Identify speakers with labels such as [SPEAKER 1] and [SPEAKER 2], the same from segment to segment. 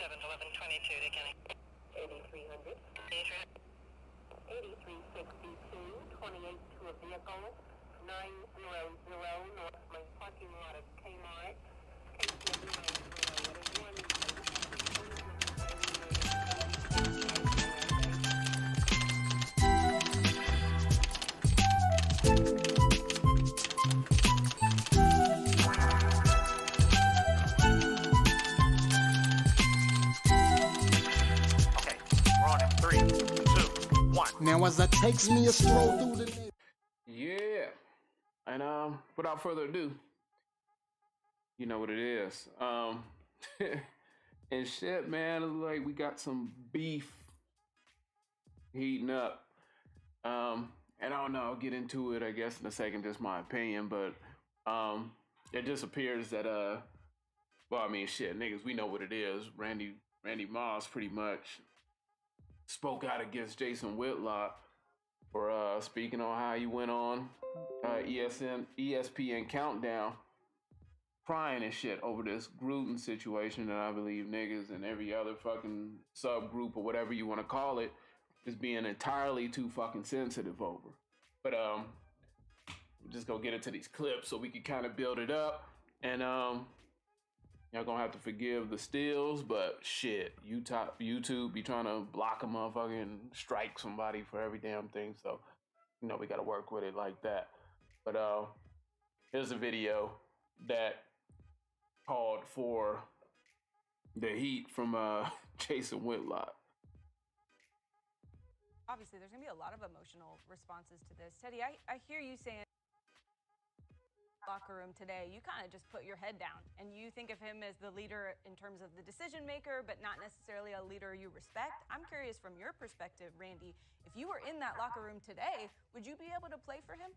[SPEAKER 1] 7-11-22 to Kenny.
[SPEAKER 2] 8300. 8362, 28 to a vehicle, 900 North Main parking lot of Kmart.
[SPEAKER 3] Now as that takes me a stroll through the...
[SPEAKER 4] Yeah. And without further ado, you know what it is. And shit, man, like we got some beef heating up. And I don't know, I'll get into it, I guess, in a second, just my opinion, but it just appears that well, I mean, shit, niggas, we know what it is. Randy Moss pretty much spoke out against Jason Whitlock for speaking on how he went on ESPN Countdown, crying and shit over this Gruden situation that I believe niggas and every other fucking subgroup or whatever you want to call it is being entirely too fucking sensitive over. But we're just gonna get into these clips so we can kind of build it up, and y'all gonna have to forgive the stills, but shit, YouTube be trying to block a motherfucker and strike somebody for every damn thing, so you know we gotta work with it like that. But here's a video that called for the heat from Jason Whitlock.
[SPEAKER 5] Obviously, there's gonna be a lot of emotional responses to this. Teddy, I hear you saying locker room today, you kind of just put your head down and you think of him as the leader in terms of the decision maker, but not necessarily a leader you respect. I'm curious from your perspective, Randy, if you were in that locker room today, would you be able to play for him?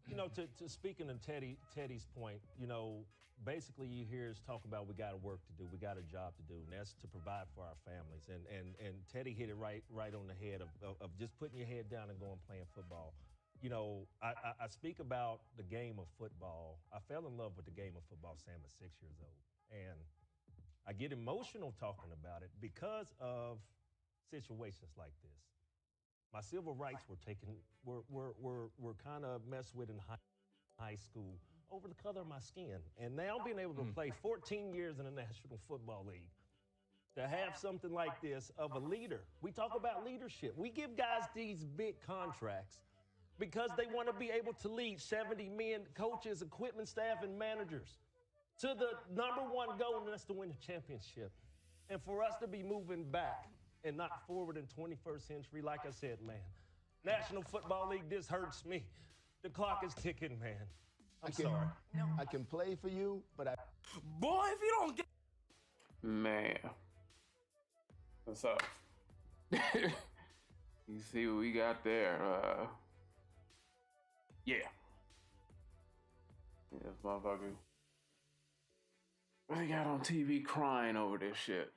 [SPEAKER 6] You know, to speaking of Teddy's point, you know, basically you hear us talk about we got a work to do, we got a job to do, and that's to provide for our families. And Teddy hit it right on the head of just putting your head down and going playing football. You know, I speak about the game of football. I fell in love with the game of football, Sam, at 6 years old. And I get emotional talking about it because of situations like this. My civil rights were kind of messed with in high school over the color of my skin. And now being able to play 14 years in the National Football League, to have something like this of a leader. We talk about leadership. We give guys these big contracts because they want to be able to lead 70 men, coaches, equipment staff, and managers to the number one goal, and that's to win a championship. And for us to be moving back and not forward in 21st century, like I said, man, National Football League, this hurts me. The clock is ticking, man. I'm sorry.
[SPEAKER 7] I can play for you, but I...
[SPEAKER 8] Boy, if you don't get...
[SPEAKER 4] Man. What's up? You see what we got there? Yeah. This motherfucker. They got on TV crying over this shit.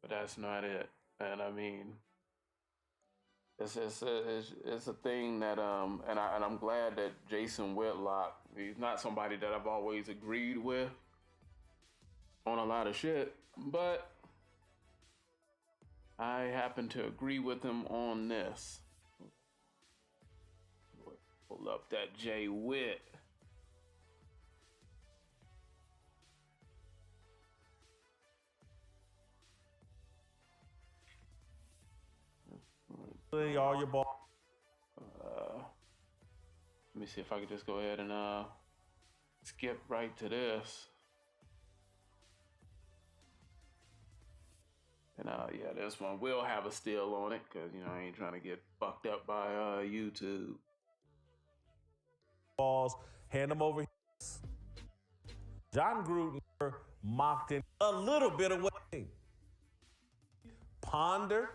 [SPEAKER 4] But that's not it. And I mean, it's a thing that and I'm glad that Jason Whitlock, he's not somebody that I've always agreed with on a lot of shit, but I happen to agree with him on this. Pull up that Jay Witt.
[SPEAKER 6] All your ball.
[SPEAKER 4] Let me see if I could just go ahead and skip right to this. And yeah, this one will have a still on it because, you know, I ain't trying to get fucked up by YouTube.
[SPEAKER 6] Balls, hand them over. John Gruden mocked in a little bit of what ponder.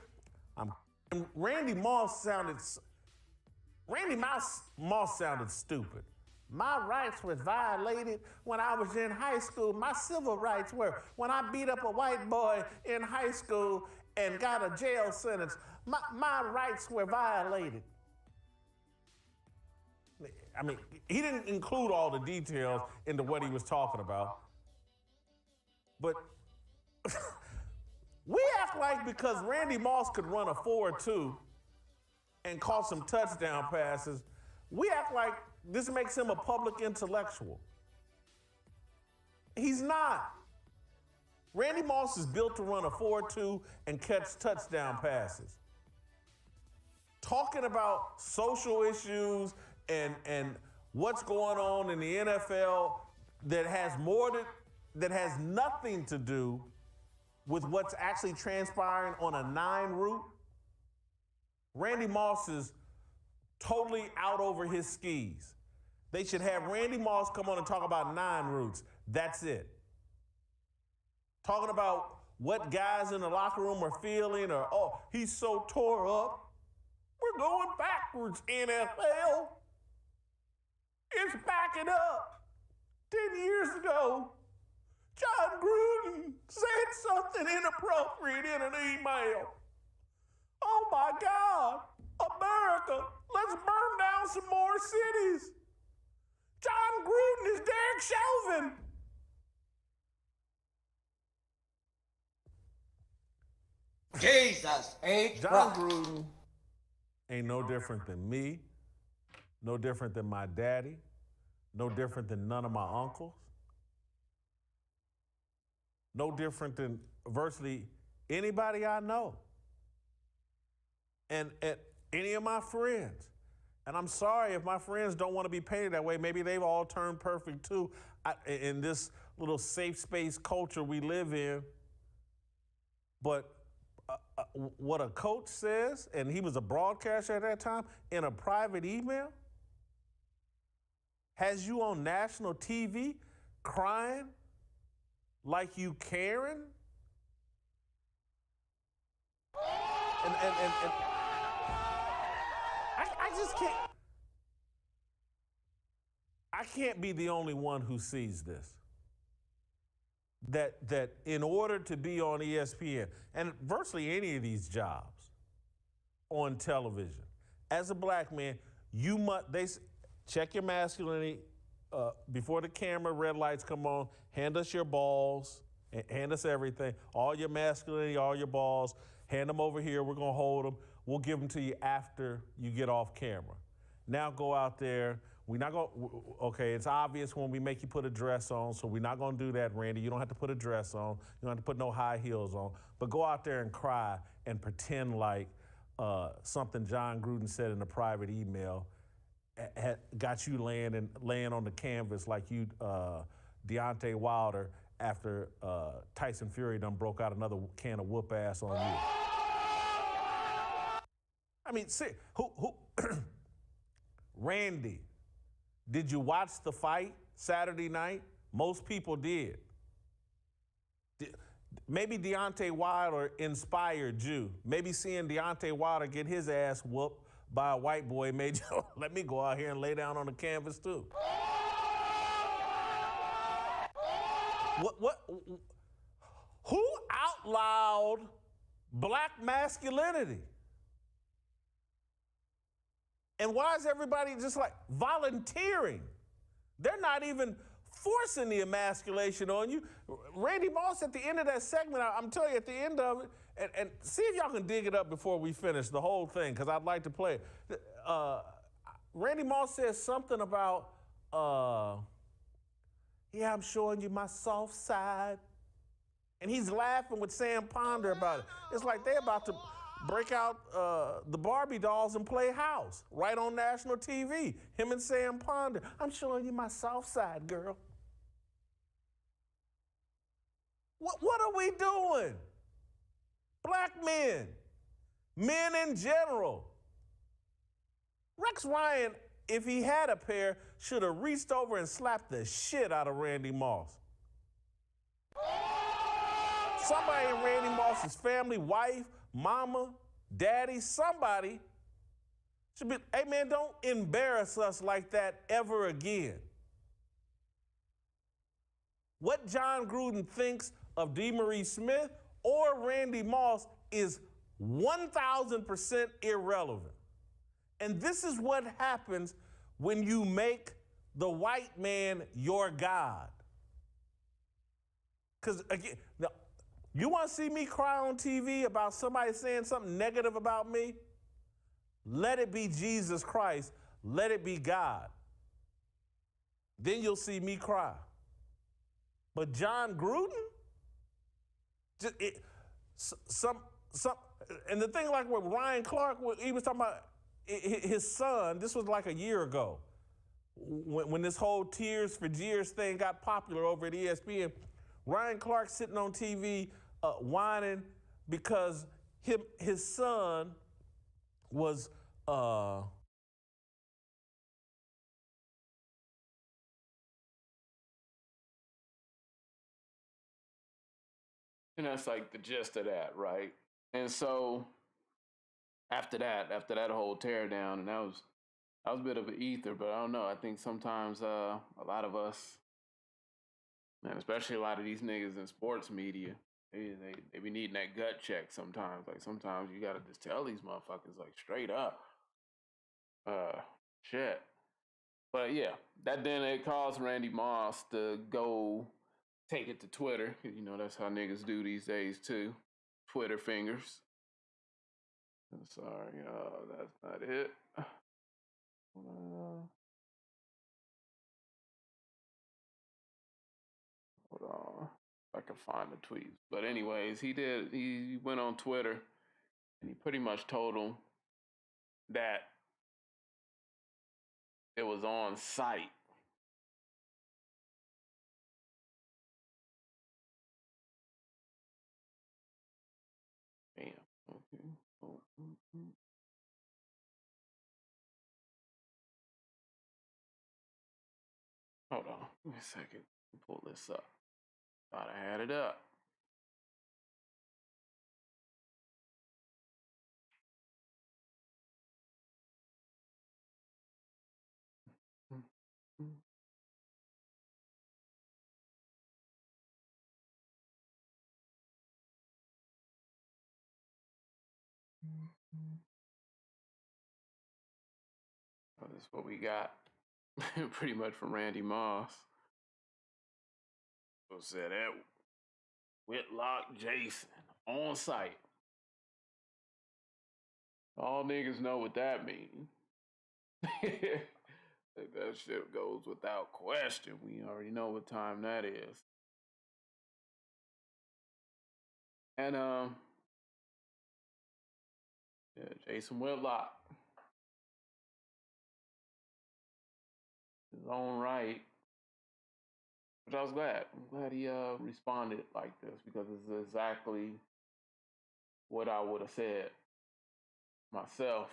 [SPEAKER 6] Randy Moss sounded stupid. My rights were violated when I was in high school. My civil rights were when I beat up a white boy in high school and got a jail sentence. My rights were violated. I mean, he didn't include all the details into what he was talking about.
[SPEAKER 1] But we act like because Randy Moss could run a 4.2 and caught some touchdown passes, we act like this makes him a public intellectual. He's not. Randy Moss is built to run a 4.2 and catch touchdown passes. Talking about social issues and what's going on in the NFL that has nothing to do with what's actually transpiring on a 9 route, Randy Moss is totally out over his skis. They should have Randy Moss come on and talk about 9 routes. That's it. Talking about what guys in the locker room are feeling or, oh, he's so tore up. We're going backwards, NFL. It's backing up. 10 years ago, John Gruden said something inappropriate in an email. Oh my God, America, let's burn down some more cities. John Gruden is Derek Chauvin.
[SPEAKER 8] Jesus ain't
[SPEAKER 1] John Gruden ain't no different than me, no different than my daddy, no different than none of my uncles, no different than virtually anybody I know, and any of my friends. And I'm sorry if my friends don't want to be painted that way. Maybe they've all turned perfect too in this little safe space culture we live in. But what a coach says, and he was a broadcaster at that time, in a private email, has you on national TV crying like you caring? And I just can't. I can't be the only one who sees this. That in order to be on ESPN and virtually any of these jobs on television, as a black man, you must check your masculinity before the camera red lights come on. Hand us your balls, hand us everything, all your masculinity, all your balls. Hand them over here. We're gonna hold them. We'll give them to you after you get off camera. Now go out there. We're not going to, okay, it's obvious when we make you put a dress on, so we're not going to do that, Randy. You don't have to put a dress on. You don't have to put no high heels on. But go out there and cry and pretend like something John Gruden said in a private email got you laying on the canvas like you Deontay Wilder after Tyson Fury done broke out another can of whoop ass on you. I mean, see, who Randy, did you watch the fight Saturday night? Most people did. Maybe Deontay Wilder inspired you. Maybe seeing Deontay Wilder get his ass whooped by a white boy made you, let me go out here and lay down on the canvas too. Who outlawed black masculinity? And why is everybody just like volunteering? They're not even forcing the emasculation on you. Randy Moss at the end of that segment, I'm telling you at the end of it, and see if y'all can dig it up before we finish the whole thing, because I'd like to play it. Randy Moss says something about, yeah, I'm showing you my soft side. And he's laughing with Sam Ponder about it. It's like they're about to break out the Barbie dolls and play house right on national TV. Him and Sam Ponder. I'm showing you my soft side, girl. What are we doing? Black men, men in general. Rex Ryan, if he had a pair, should have reached over and slapped the shit out of Randy Moss. Somebody in Randy Moss's family, wife, mama, daddy, somebody should be, hey man, don't embarrass us like that ever again. What John Gruden thinks of DeMaurice Smith or Randy Moss is 1,000% irrelevant. And this is what happens when you make the white man your God. Because, again, now, you want to see me cry on TV about somebody saying something negative about me? Let it be Jesus Christ. Let it be God. Then you'll see me cry. But John Gruden? And the thing, like with Ryan Clark, he was talking about his son. This was like a year ago when this whole Tears for Jeers thing got popular over at ESPN. Ryan Clark sitting on TV whining because his son was
[SPEAKER 4] and that's like the gist of that, right? And so after that whole tear down, and that was a bit of an ether, but I don't know. I think sometimes a lot of us, man, especially a lot of these niggas in sports media, they be needing that gut check sometimes. Like sometimes you gotta just tell these motherfuckers like straight up, shit. But yeah, that then it caused Randy Moss to go take it to Twitter, because you know that's how niggas do these days too. Twitter fingers. I'm sorry, that's not it. Hold on, if I can find the tweets. But anyways, he went on Twitter and he pretty much told him that it was on site. Damn. Okay. Oh, Hold on. Give me a second. Pull this up. Thought I had it up. Oh, this is what we got. Pretty much from Randy Moss. So said that Whitlock Jason on site. All niggas know what that means. That shit goes without question. We already know what time that is. And yeah, Jason Whitlock, his own right. But I was glad. I'm glad he responded like this, because it's exactly what I would have said myself.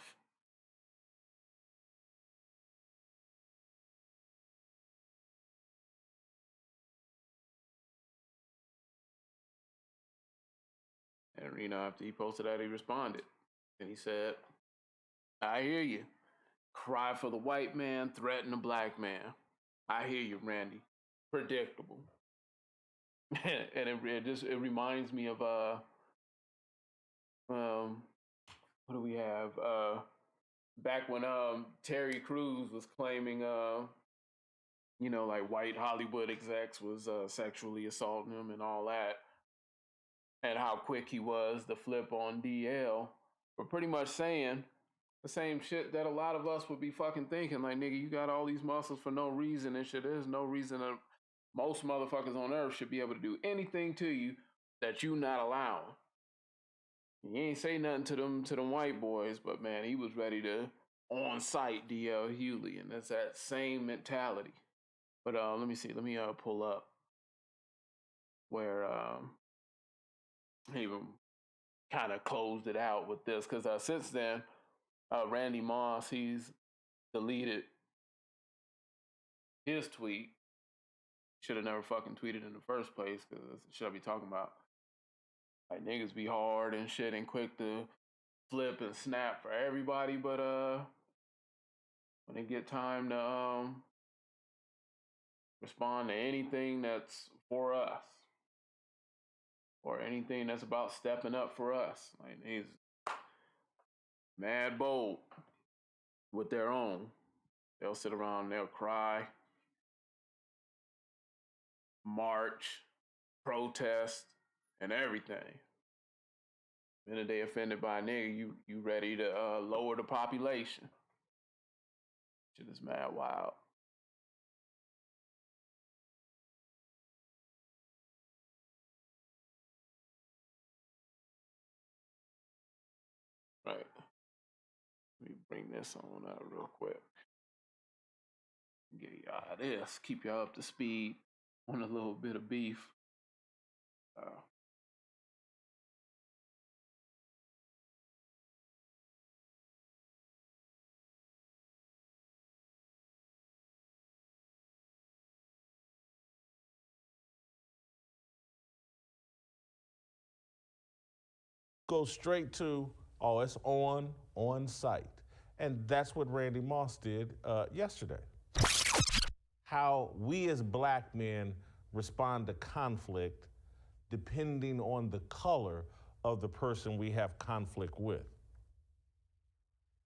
[SPEAKER 4] And you know, after he posted that, he responded. And he said, I hear you. Cry for the white man, threaten the black man. I hear you, Randy. Predictable. And it reminds me of what do we have? Back when Terry Crews was claiming you know, like white Hollywood execs was sexually assaulting him and all that, and how quick he was to flip on DL for pretty much saying the same shit that a lot of us would be fucking thinking. Like, nigga, you got all these muscles for no reason and shit. There's no reason that most motherfuckers on earth should be able to do anything to you that you not allowing. He ain't say nothing to them white boys, but man, he was ready to on site DL Hughley, and that's that same mentality. But let me see. Let me pull up where he even kind of closed it out with this, because since then, Randy Moss, he's deleted his tweet. Should have never fucking tweeted in the first place, because should I be talking about? Like, niggas be hard and shit and quick to flip and snap for everybody, but when they get time to respond to anything that's for us, or anything that's about stepping up for us, like, he's mad bold with their own. They'll sit around and they'll cry, march, protest, and everything. The minute they offended by a nigga, you ready to lower the population. Shit is mad wild. Right. Let me bring this on out real quick. Get y'all this. Keep y'all up to speed on a little bit of beef.
[SPEAKER 1] Go straight to, oh, it's on site. And that's what Randy Moss did yesterday. How we as black men respond to conflict depending on the color of the person we have conflict with.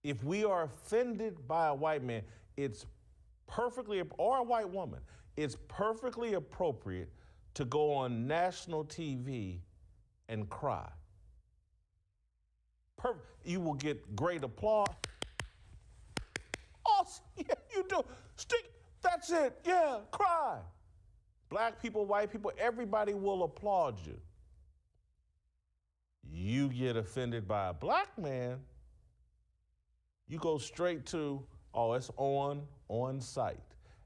[SPEAKER 1] If we are offended by a white man, it's perfectly, or a white woman, it's perfectly appropriate to go on national TV and cry. You will get great applause. Awesome, yeah, you do. Stick, that's it, yeah, cry. Black people, white people, everybody will applaud you. You get offended by a black man, you go straight to, oh, it's on site.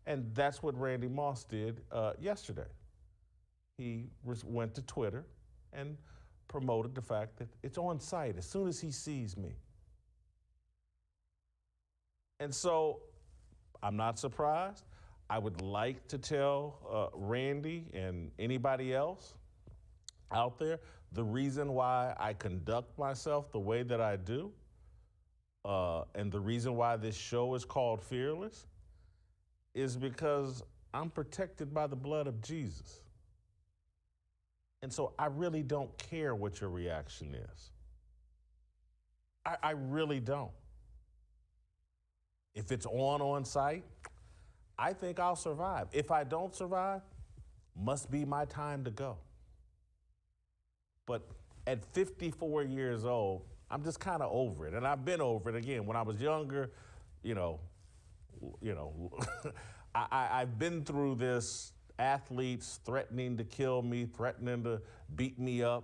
[SPEAKER 1] And that's what Randy Moss did yesterday. He went to Twitter and promoted the fact that it's on site as soon as he sees me. And so I'm not surprised. I would like to tell Randy and anybody else out there the reason why I conduct myself the way that I do, and the reason why this show is called Fearless is because I'm protected by the blood of Jesus. And so I really don't care what your reaction is. I really don't. If it's on site, I think I'll survive. If I don't survive, must be my time to go. But at 54 years old, I'm just kind of over it. And I've been over it again. When I was younger, I've been through this, athletes threatening to kill me, threatening to beat me up.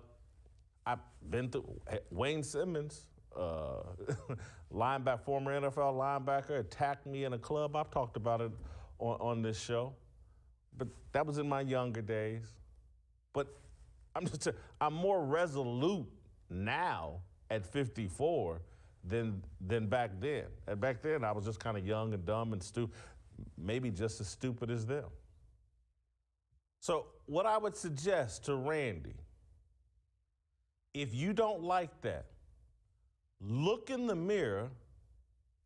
[SPEAKER 1] I've been through Wayne Simmons, linebacker, former NFL linebacker, attacked me in a club. I've talked about it on this show. But that was in my younger days. But I'm more resolute now at 54 than back then. And back then, I was just kind of young and dumb and stupid, maybe just as stupid as them. So what I would suggest to Randy, if you don't like that, look in the mirror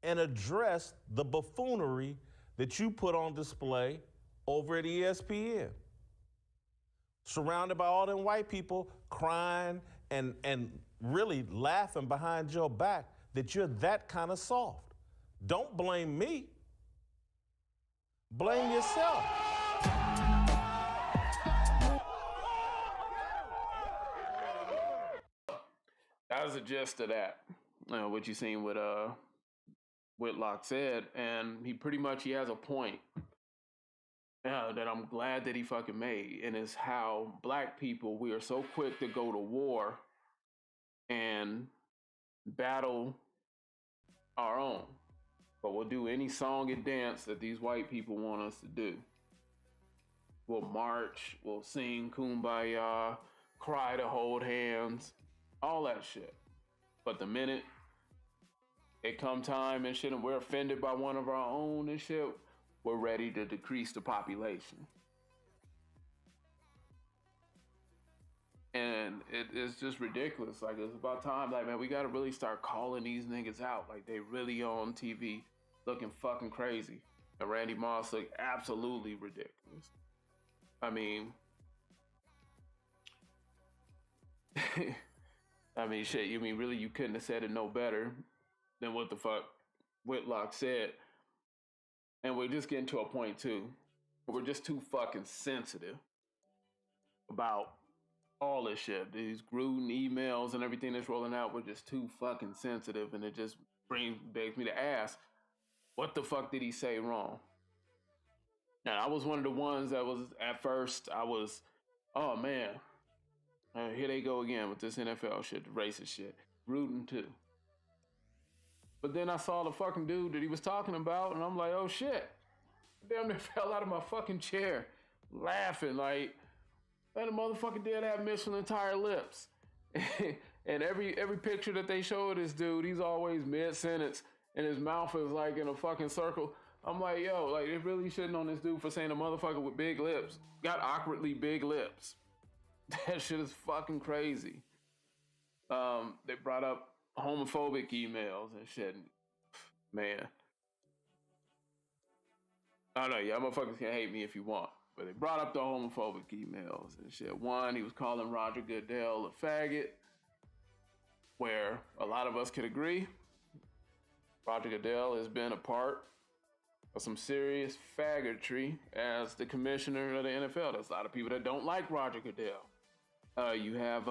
[SPEAKER 1] and address the buffoonery that you put on display over at ESPN. Surrounded by all them white people crying and really laughing behind your back that you're that kind of soft. Don't blame me. Blame yourself.
[SPEAKER 4] That was the gist of that. What you seen with Whitlock said, and he has a point that I'm glad that he fucking made, and it's how black people, we are so quick to go to war and battle our own, but we'll do any song and dance that these white people want us to do. We'll march, we'll sing Kumbaya, cry to hold hands, all that shit. But the minute it come time and shit and we're offended by one of our own and shit, we're ready to decrease the population. And it's just ridiculous. Like, it's about time, like, man, we gotta really start calling these niggas out. Like, they really on TV looking fucking crazy. And Randy Moss looked absolutely ridiculous. I mean, shit, you mean really you couldn't have said it no better than what the fuck Whitlock said. And we're just getting to a point too, where we're just too fucking sensitive about all this shit. These Gruden emails and everything that's rolling out were just too fucking sensitive, and it just begs me to ask, what the fuck did he say wrong? Now, I was one of the ones that was, at first, I was, oh man, here they go again with this NFL shit, the racist shit. Gruden too. But then I saw the fucking dude that he was talking about, and I'm like, oh shit. Damn near fell out of my fucking chair, laughing like, that motherfucker did have Michelin tire lips. And every picture that they show of this dude, he's always mid-sentence, and his mouth is like in a fucking circle. I'm like, yo, like, they really shitting on this dude for saying a motherfucker with big lips got awkwardly big lips. That shit is fucking crazy. They brought up homophobic emails and shit. Man. I don't know, y'all motherfuckers can hate me if you want. But they brought up the homophobic emails and shit. One, he was calling Roger Goodell a faggot, where a lot of us could agree. Roger Goodell has been a part of some serious faggotry as the commissioner of the NFL. There's a lot of people that don't like Roger Goodell. You have,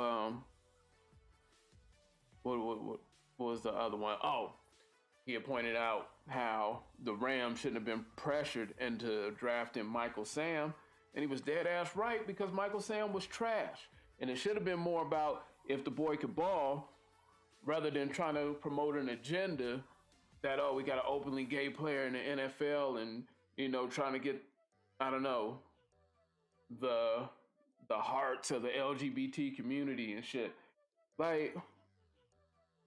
[SPEAKER 4] what was the other one? Oh, he had pointed out how the Rams shouldn't have been pressured into drafting Michael Sam, and he was dead ass right, because Michael Sam was trash. And it should have been more about if the boy could ball, rather than trying to promote an agenda that, oh, we got an openly gay player in the NFL, and, you know, trying to get, I don't know, the hearts of the LGBT community and shit. Like,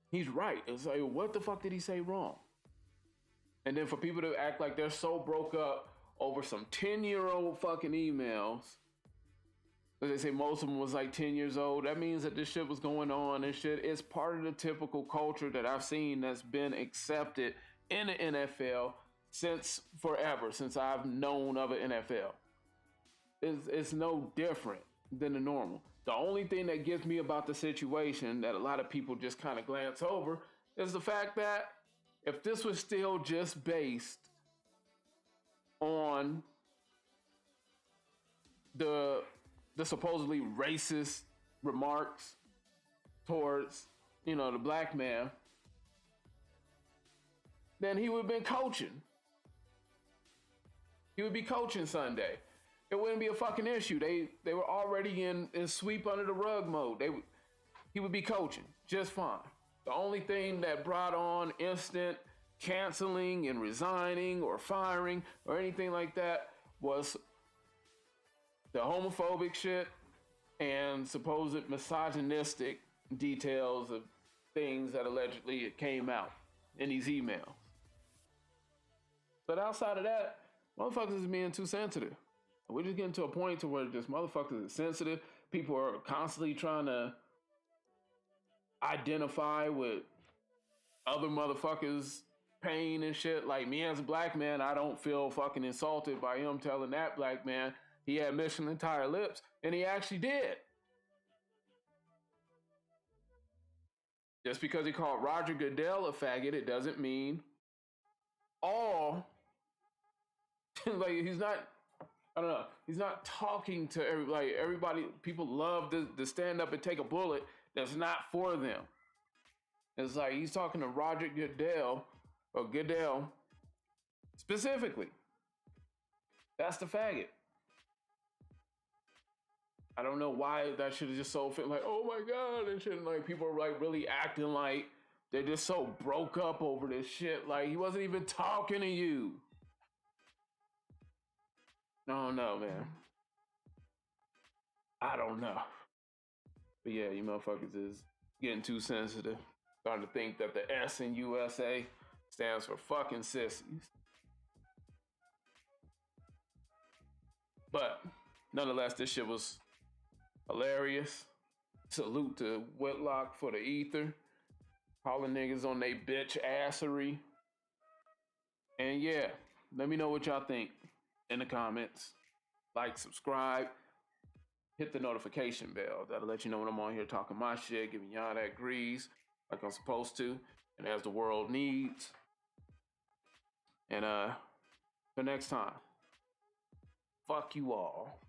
[SPEAKER 4] he's right. It's like, what the fuck did he say wrong? And then for people to act like they're so broke up over some 10-year-old fucking emails, as they say most of them was like 10 years old, that means that this shit was going on and shit. It's part of the typical culture that I've seen that's been accepted in the NFL since forever, since I've known of an NFL. It's no different than the normal. The only thing that gets me about the situation that a lot of people just kind of glance over is the fact that if this was still just based on the supposedly racist remarks towards, you know, the black man, then he would have been coaching. He would be coaching Sunday. It wouldn't be a fucking issue. They were already in sweep under the rug mode. He would be coaching just fine. The only thing that brought on instant canceling and resigning or firing or anything like that was the homophobic shit and supposed misogynistic details of things that allegedly came out in these emails. But outside of that, motherfuckers is being too sensitive. We're just getting to a point to where just motherfuckers are sensitive. People are constantly trying to identify with other motherfuckers' pain and shit. Like me as a black man, I don't feel fucking insulted by him telling that black man he had Michelin tire lips, and he actually did. Just because he called Roger Goodell a faggot, it doesn't mean all. Like, he's not, I don't know, he's not talking to everybody. People love to stand up and take a bullet that's not for them. It's like he's talking to Roger Goodell, or Goodell specifically. That's the faggot. I don't know why that shit is just so fit. Like, oh my God, and shit. Like, people are like really acting like they're just so broke up over this shit. Like, he wasn't even talking to you. No, man. I don't know. But yeah, you motherfuckers is getting too sensitive. Starting to think that the S in USA stands for fucking sissies. But nonetheless, this shit was hilarious. Salute to Whitlock for the ether. Calling niggas on they bitch assery. And yeah, let me know what y'all think in the comments. Like, subscribe, hit the notification bell. That'll let you know when I'm on here talking my shit, giving y'all that grease like I'm supposed to, and as the world needs. And for next time, fuck you all.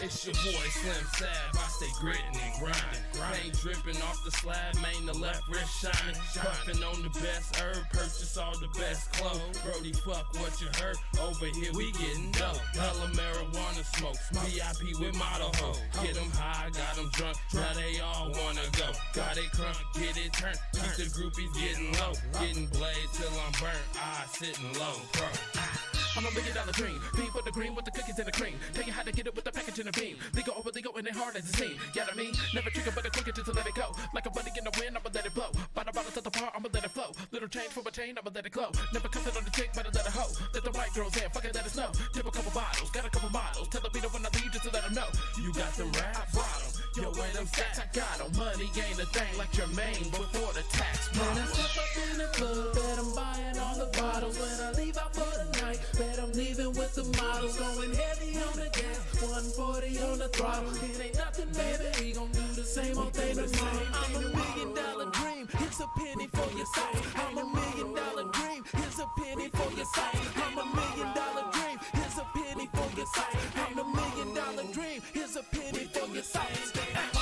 [SPEAKER 8] It's your boy Slim Sav, I stay gritting and grinding. Paint dripping off the slab, main the left wrist shining. Puffing on the best herb, purchase all the best clothes. Brody, fuck what you heard, over here we getting dope. Hella marijuana smoke, VIP with model hoe. Get them high, got them drunk, now they all wanna go. Got it crunk, get it turned, keep the groupies getting low. Getting blade till I'm burnt, eyes sitting low, bro.
[SPEAKER 9] I'm $1 million dream. Bean for the green with the cookies and the cream. Tell you how to get it with the package and the beam. Legal over legal and they hard as it seems. You know what I mean? Never trigger but a quicker just to let it go. Like a buddy in the wind, I'ma let it blow. Bottle to the bar, I'ma let it flow. Little change from a chain, I'ma let it glow. Never cuss it on the chick, but I let it hoe. Let the white girls in, fuck it, let it snow. Tip a couple bottles, got a couple models. Tell the beater when I leave just to let them know. You got them rap bottom. Yo, where them stats? I got them. Money ain't a thing like your main before the tax.
[SPEAKER 10] When I step up in the club, bet I'm buying all the bottles. When I leave out for the night, bet I'm leaving with the models. Going heavy on the gas, 140 on the throttle. It ain't nothing, baby, we gon' do the same old thing tomorrow. I'm $1 million dream, here's a penny for your sight. I'm $1 million dream, here's a penny for your sight. I'm $1 million dream, here's a penny for your sight. I'm $1 million dream, here's a penny for your sight.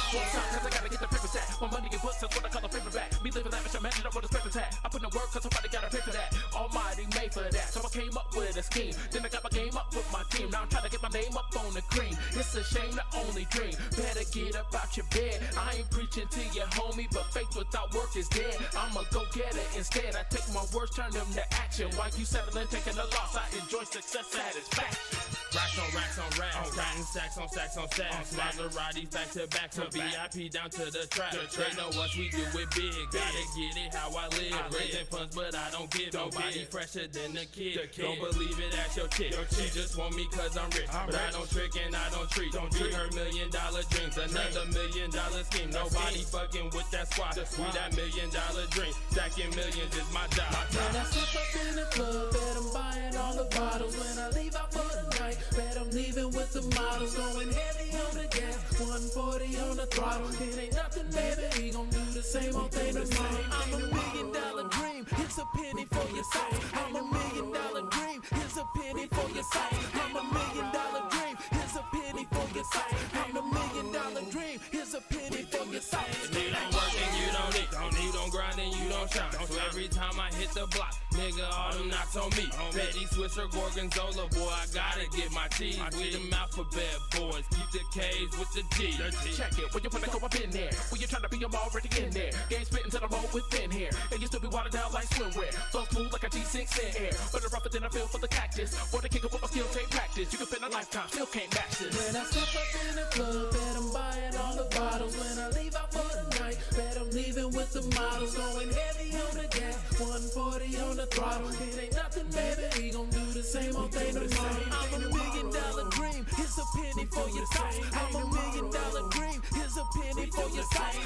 [SPEAKER 9] Cause I gotta get the paper stack. My money get books, that's what I call a paperback. Me living lavish, I'm matching up with a paper tag. I put in work cause somebody gotta pay for that. Almighty made for that. So I came up with a scheme. Then I got my game up with my team. Now I'm trying to get my name up on the cream. It's a shame the only dream. Better get up out your bed. I ain't preaching to you, homie, but faith without work is dead. I'ma go get it instead. I take my words, turn them to action. While you settling, taking a loss, I enjoy success satisfaction.
[SPEAKER 8] Racks on racks on racks, riding stacks on stacks on stacks. Maseratis back to back, from VIP down to the track. They know us, we do it big. Gotta get it how I live. Raising funds, but I don't give. Nobody fresher than the kid. Don't believe it, ask your chick. She just want me cause I'm rich. But I don't trick and I don't treat. We her $1 million dreams, another $1 million scheme. Nobody fucking with that squad. We that $1 million dream. Stacking millions is my job.
[SPEAKER 10] When I step up in the club, bet I'm buying all the bottles. When I leave out for the night, bet I'm leaving with the models. Going heavy on the gas, 140 on the throttle. It ain't nothing, baby, we gon' do the same old thing tomorrow. I'm $1 million dream, here's a penny for your sight. I'm $1 million dream, here's a penny for your sight. I'm $1 million dream, here's a penny for your sight. I'm $1 million dream, here's a penny for your sight.
[SPEAKER 8] You don't work and you don't eat. You don't grind and you don't shop. So every time I hit the block, nigga, all them knocks on me. Petty Swisher, Gorgonzola, boy, I gotta get my cheese. We them alphabet boys, keep the K's with the G.
[SPEAKER 9] Check it, when you wanna go up in there. When you tryna be, I'm already in there. Game spitting till I'm all within here. And you still be watered down like swimwear. Flow smooth like a G6 in air. But the rougher than I feel for the cactus. For the kick of what my skills ain't practice. You can spend a lifetime, still can't match this.
[SPEAKER 10] When I step up in the club, bet I'm buying all the bottles. When I leave out for the night, bet I'm leaving with the models. Going heavy on the gas, 140 on the throttle. It ain't nothing, baby, we gon' do the same old thing tomorrow. I'm $1 million dream, here's a penny for your sight. I'm $1 million dream, here's a penny for your sight.